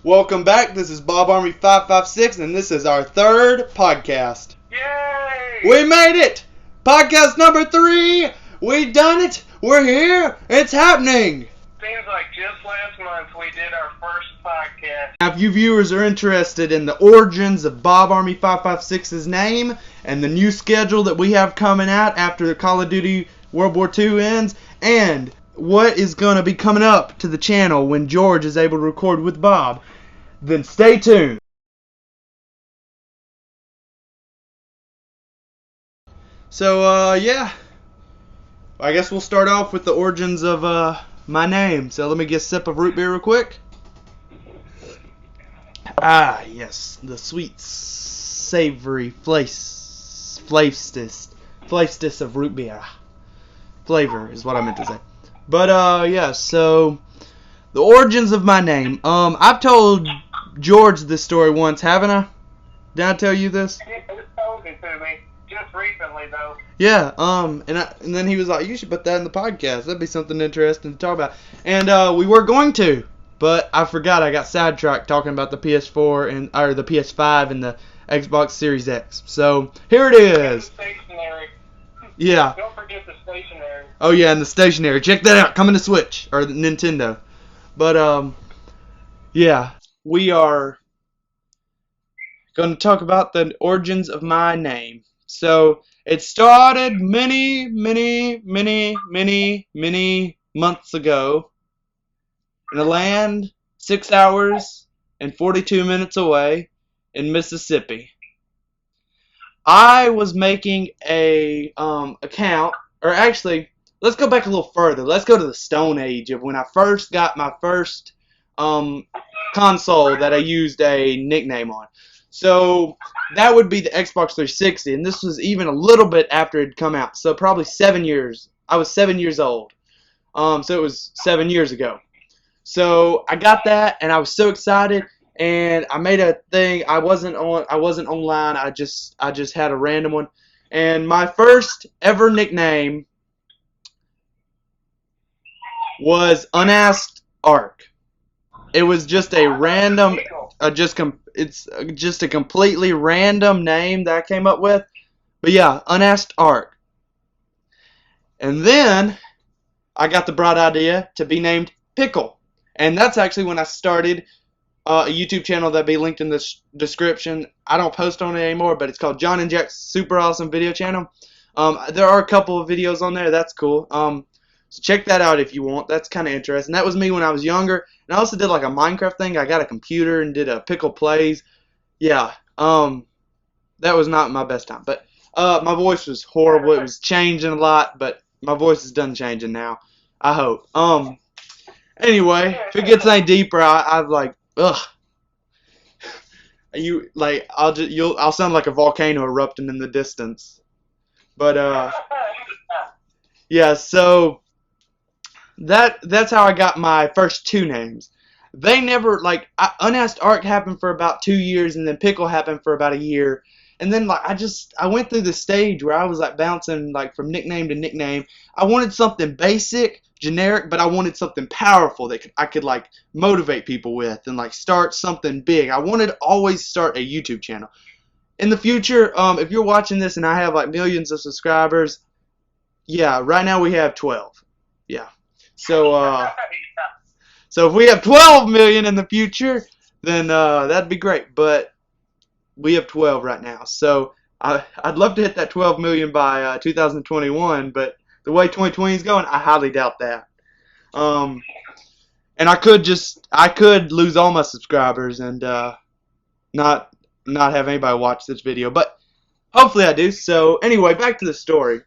Welcome back. This is BobArmy556, and this is our third podcast. Yay! We made it! Podcast number 3! We done it! We're here! It's happening! Seems like just last month we did our first podcast. Now, if you viewers are interested in the origins of BobArmy556's name and the new schedule that we have coming out after the Call of Duty World War II ends, and what is going to be coming up to the channel when George is able to record with Bob, then stay tuned. So, yeah. I guess we'll start off with the origins of my name. So let me get a sip of root beer real quick. Ah, yes. The sweet, savory flavstis of root beer. Flavor is what I meant to say. But, yeah, so the origins of my name. I've told George this story once, haven't I? Did I tell you this? You told it to me just recently, though. Yeah, and then he was like, you should put that in the podcast. That'd be something interesting to talk about. And we were going to, but I forgot. I got sidetracked talking about the PS4 or the PS5 and the Xbox Series X. So here it is. Stationary. Yeah. Don't forget the stationary. Oh yeah, and the stationary. Check that out. Coming to Switch or the Nintendo. But yeah, we are going to talk about the origins of my name. So it started many months ago in a land 6 hours and 42 minutes away in Mississippi. I was making a account, or actually, let's go back a little further. Let's go to the Stone Age of when I first got my first console that I used a nickname on. So that would be the Xbox 360, and this was even a little bit after it had come out. So probably 7 years. I was 7 years old. So it was 7 years ago. So I got that, and I was so excited, and I made a thing. I wasn't online. I just had a random one, and my first ever nickname was Unasked Ark. It was just a random, it's just a completely random name that I came up with. But yeah, Unasked Ark. And then I got the bright idea to be named Pickle. And that's actually when I started a YouTube channel that'll be linked in the description. I don't post on it anymore, but it's called John and Jack's Super Awesome Video Channel. There are a couple of videos on there. That's cool. So check that out if you want. That's kind of interesting. That was me when I was younger. And I also did like a Minecraft thing. I got a computer and did a Pickle Plays. Yeah. That was not my best time. But my voice was horrible. It was changing a lot. But my voice is done changing now. I hope. Anyway, if it gets any deeper, I'm like, ugh. I'll sound like a volcano erupting in the distance. But yeah. So that's how I got my first two names. They never, Unasked Ark happened for about 2 years, and then Pickle happened for about a year. And then, I went through the stage where I was, bouncing, from nickname to nickname. I wanted something basic, generic, but I wanted something powerful that I could, motivate people with and, start something big. I wanted to always start a YouTube channel. In the future, if you're watching this and I have, millions of subscribers, yeah, right now we have 12. Yeah. So, so if we have 12 million in the future, then that'd be great. But we have 12 right now. So I'd love to hit that 12 million by 2021. But the way 2020 is going, I highly doubt that. And I could lose all my subscribers and not have anybody watch this video. But hopefully I do. So anyway, back to the story.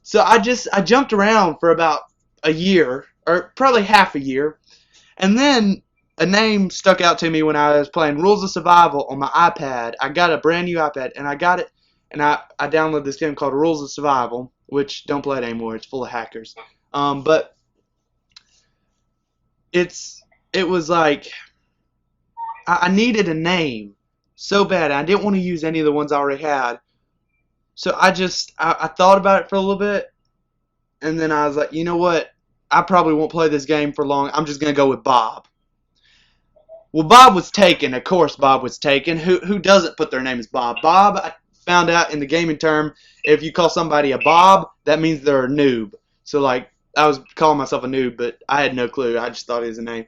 So I jumped around for about a year, or probably half a year, and then a name stuck out to me when I was playing Rules of Survival on my iPad. I got a brand new iPad, and I got it, and I downloaded this game called Rules of Survival, which don't play it anymore. It's full of hackers. But it was like I needed a name so bad. I didn't want to use any of the ones I already had. So I thought about it for a little bit, and then I was like, you know what? I probably won't play this game for long. I'm just going to go with Bob. Well, Bob was taken. Of course, Bob was taken. Who doesn't put their name as Bob? Bob, I found out in the gaming term, if you call somebody a Bob, that means they're a noob. So, like, I was calling myself a noob, but I had no clue. I just thought it was a name.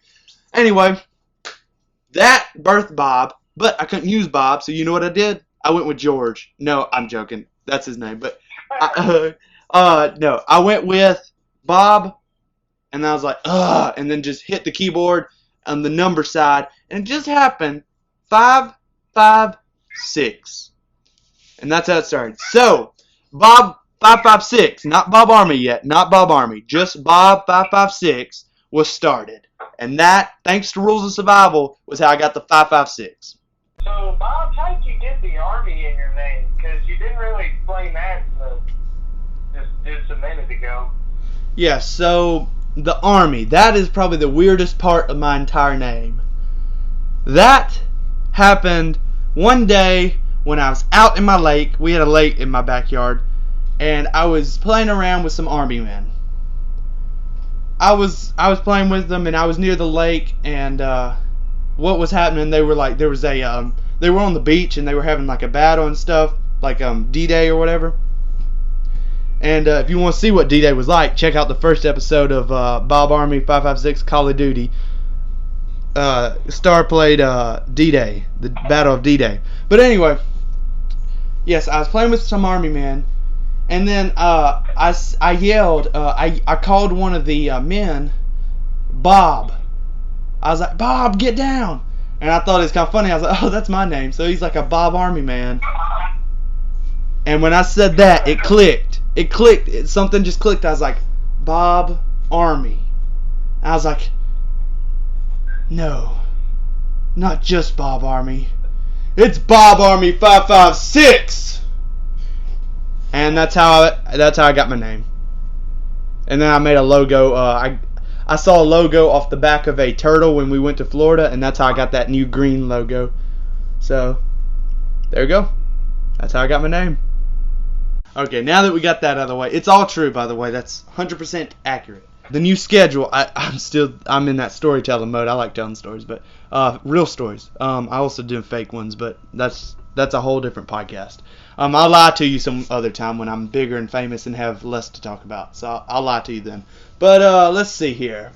Anyway, that birthed Bob, but I couldn't use Bob, so you know what I did? I went with George. No, I'm joking. That's his name. But, no, I went with Bob, and I was like, ugh, and then just hit the keyboard on the number side, and it just happened 556. And that's how it started. So, Bob556, not BobArmy yet, not BobArmy, just Bob556 was started. And that, thanks to Rules of Survival, was how I got the 556. So, Bob, how did you get the Army in your name? Because you didn't really explain that just a minute ago. Yeah, so the Army, that is probably the weirdest part of my entire name. That happened one day when I was out in my lake. We had a lake in my backyard, and I was playing around with some Army men. I was playing with them, and I was near the lake, and what was happening, they were like, there was a they were on the beach, and they were having like a battle and stuff, like D-Day or whatever. And if you want to see what D-Day was like, check out the first episode of BobArmy556 Call of Duty. Star played D-Day, the Battle of D-Day. But anyway, yes, I was playing with some Army men, and then I yelled, I called one of the men Bob. I was like, Bob, get down. And I thought it was kind of funny. I was like, oh, that's my name. So he's like a BobArmy man. And when I said that, it clicked. It clicked. Something just clicked. I was like, BobArmy. I was like, no, not just BobArmy. It's BobArmy556. And that's how I got my name. And then I made a logo. I saw a logo off the back of a turtle when we went to Florida, and that's how I got that new green logo. So, there you go. That's how I got my name. Okay, now that we got that out of the way, it's all true, by the way. That's 100% accurate. The new schedule, I'm in that storytelling mode. I like telling stories, but real stories. I also do fake ones, but that's a whole different podcast. I'll lie to you some other time when I'm bigger and famous and have less to talk about. So I'll lie to you then. But let's see here.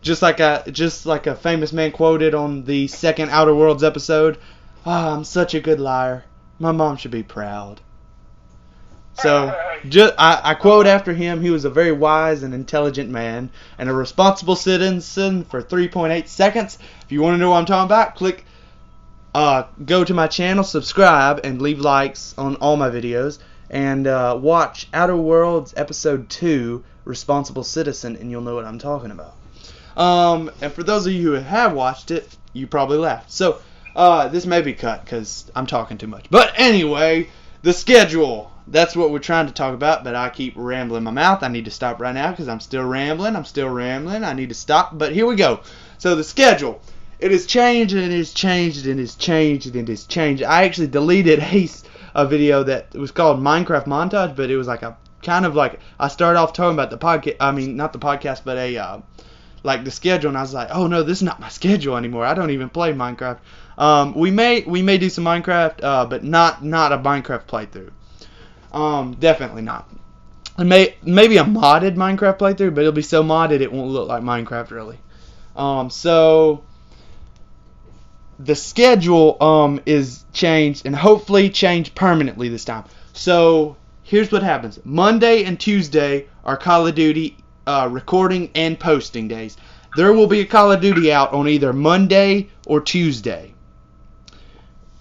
Just like a famous man quoted on the second Outer Worlds episode, I'm such a good liar. My mom should be proud. So, I quote after him. He was a very wise and intelligent man and a responsible citizen for 3.8 seconds. If you want to know what I'm talking about, go to my channel, subscribe, and leave likes on all my videos. And watch Outer Worlds Episode 2, Responsible Citizen, and you'll know what I'm talking about. And for those of you who have watched it, you probably laughed. So, this may be cut because I'm talking too much. But anyway, the schedule. That's what we're trying to talk about, but I keep rambling my mouth. I need to stop right now because I'm still rambling. I need to stop, but here we go. So the schedule. It has changed, and it has changed, and it has changed, and it has changed. I actually deleted a video that was called Minecraft Montage, but it was like a kind of like, I started off talking about the podcast, I mean, not the podcast, but like the schedule, and I was like, oh no, this is not my schedule anymore. I don't even play Minecraft. We may do some Minecraft, but not a Minecraft playthrough. Definitely not. Maybe a modded Minecraft playthrough, but it'll be so modded it won't look like Minecraft really. So the schedule is changed, and hopefully changed permanently this time. So here's what happens. Monday and Tuesday are Call of Duty recording and posting days. There will be a Call of Duty out on either Monday or Tuesday.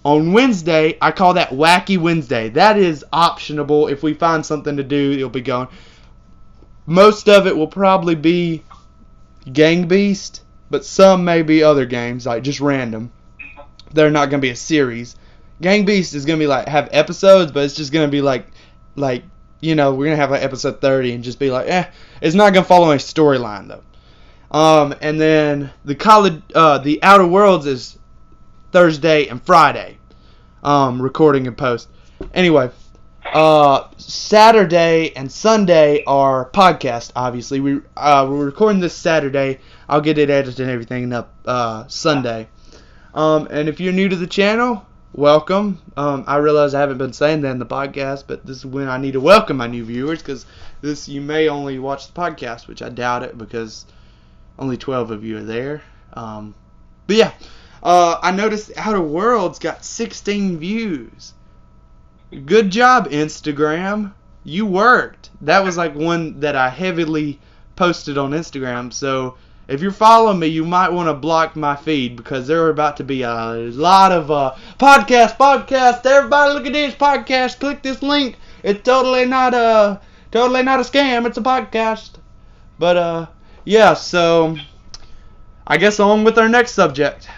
On Wednesday, I call that Wacky Wednesday. That is optionable. If we find something to do, it'll be going. Most of it will probably be Gang Beast, but some may be other games, like just random. They're not going to be a series. Gang Beast is going to be like, have episodes, but it's just going to be like, you know, we're going to have like episode 30 and just be like, it's not going to follow a storyline though. And then the Outer Worlds is Thursday and Friday, recording and post. Anyway, Saturday and Sunday are podcast. Obviously, we're recording this Saturday. I'll get it edited and everything up Sunday. And if you're new to the channel, welcome. I realize I haven't been saying that in the podcast, but this is when I need to welcome my new viewers, because you may only watch the podcast, which I doubt it because only 12 of you are there. But yeah, I noticed Outer Worlds got 16 views. Good job, Instagram. You worked. That was like one that I heavily posted on Instagram. So if you're following me, you might want to block my feed, because there are about to be a lot of podcast. Everybody, look at this podcast. Click this link. It's totally not a scam. It's a podcast. But yeah. So I guess on with our next subject.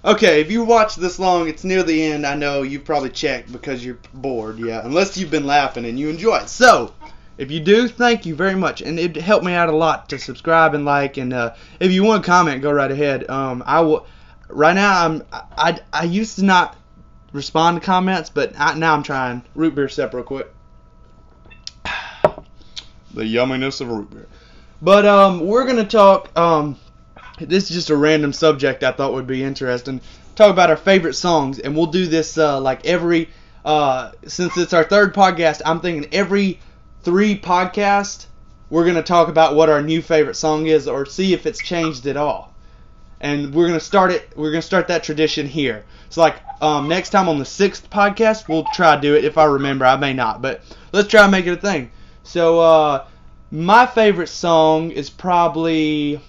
Okay, if you watched this long, it's near the end. I know you've probably checked because you're bored, yeah, unless you've been laughing and you enjoy it. So, if you do, thank you very much, and it helped me out a lot to subscribe and like, and if you want to comment, go right ahead. I will. Right now, I used to not respond to comments, but now I'm trying. Root beer sip real quick. The yumminess of root beer. But we're gonna talk. This is just a random subject I thought would be interesting. Talk about our favorite songs, and we'll do this like every, since it's our third podcast, I'm thinking every 3 podcasts, we're going to talk about what our new favorite song is, or see if it's changed at all. And we're going to start that tradition here. So like, next time on the 6th podcast, we'll try to do it. If I remember, I may not, but let's try to make it a thing. So, my favorite song is probably...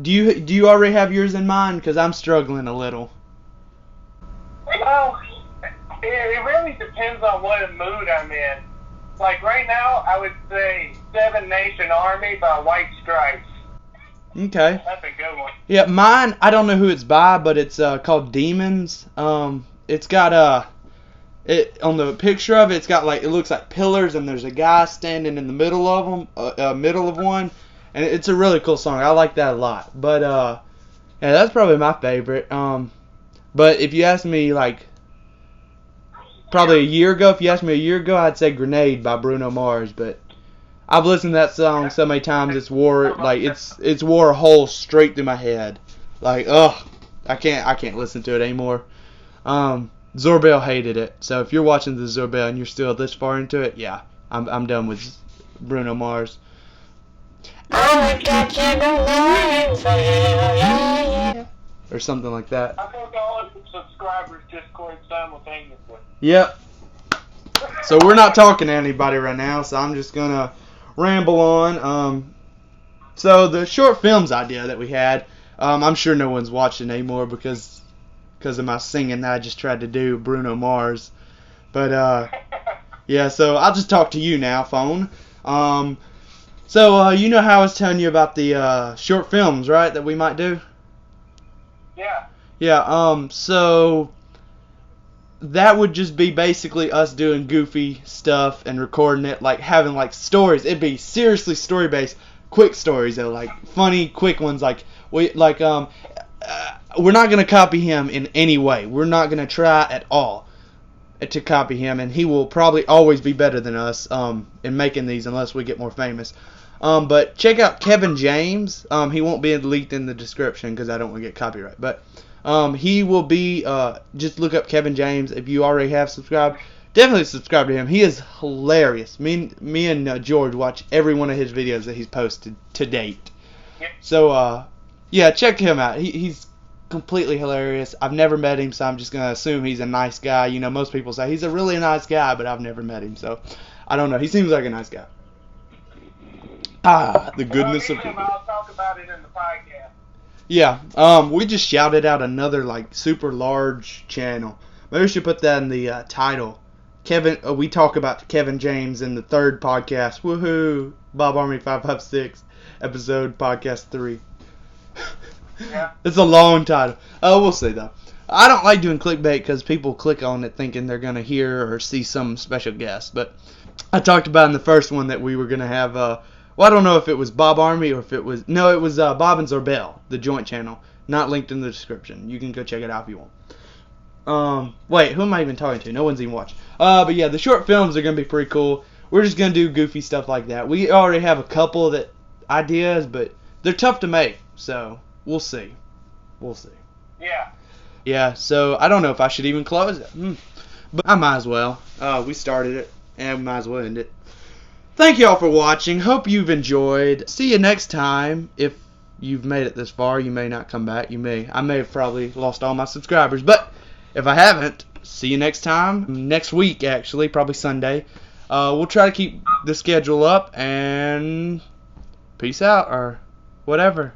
Do you already have yours in mind? Because I'm struggling a little. Well, it really depends on what mood I'm in. Like right now, I would say Seven Nation Army by White Stripes. Okay. That's a good one. Yeah, mine, I don't know who it's by, but it's called Demons. It's got on the picture of it, it's got like, it looks like pillars, and there's a guy standing in the middle of them, middle of one. And it's a really cool song. I like that a lot. But, yeah, that's probably my favorite. But if you asked me, like, probably a year ago, I'd say Grenade by Bruno Mars. But I've listened to that song so many times, it's wore a hole straight through my head. Like, ugh, I can't listen to it anymore. Zorbel hated it. So if you're watching the Zorbel and you're still this far into it, yeah, I'm done with Bruno Mars. Or something like that. I think all of the subscribers just click simultaneously. Yep. So we're not talking to anybody right now, so I'm just gonna ramble on. So the short films idea that we had, I'm sure no one's watching anymore because of my singing that I just tried to do Bruno Mars. But yeah, so I'll just talk to you now, phone. So, you know how I was telling you about the short films, right, that we might do? Yeah. Yeah, so that would just be basically us doing goofy stuff and recording it, like having like stories. It'd be seriously story-based, quick stories, though, like funny, quick ones. Like we're not gonna copy him in any way. We're not gonna try at all to copy him, and he will probably always be better than us in making these unless we get more famous. But check out Kevin James. He won't be linked in the description because I don't want to get copyright. But he will be, just look up Kevin James. If you already have subscribed, definitely subscribe to him. He is hilarious. Me and George watch every one of his videos that he's posted to date. So, yeah, check him out. He's completely hilarious. I've never met him, so I'm just going to assume he's a nice guy. You know, most people say he's a really nice guy, but I've never met him, so I don't know. He seems like a nice guy. The goodness of people. I'll talk about it in the podcast. Yeah, we just shouted out another, like, super large channel. Maybe we should put that in the title. We talk about Kevin James in the 3rd podcast. Woohoo! BobArmy556 episode podcast 3. Yeah. It's a long title. We'll see, though. I don't like doing clickbait because people click on it thinking they're going to hear or see some special guest. But I talked about in the first one that we were going to have, well, I don't know if it was Bob Army or if it was, no, it was Bob and Zorbel, the joint channel. Not linked in the description. You can go check it out if you want. Wait, who am I even talking to? No one's even watching. But yeah, the short films are going to be pretty cool. We're just going to do goofy stuff like that. We already have a couple ideas, but they're tough to make. So we'll see. We'll see. Yeah. Yeah, so I don't know if I should even close it. But I might as well. We started it, and we might as well end it. Thank you all for watching. Hope you've enjoyed. See you next time. If you've made it this far, you may not come back. I may have probably lost all my subscribers. But if I haven't, see you next time. Next week, actually, probably Sunday. We'll try to keep the schedule up, and peace out, or whatever.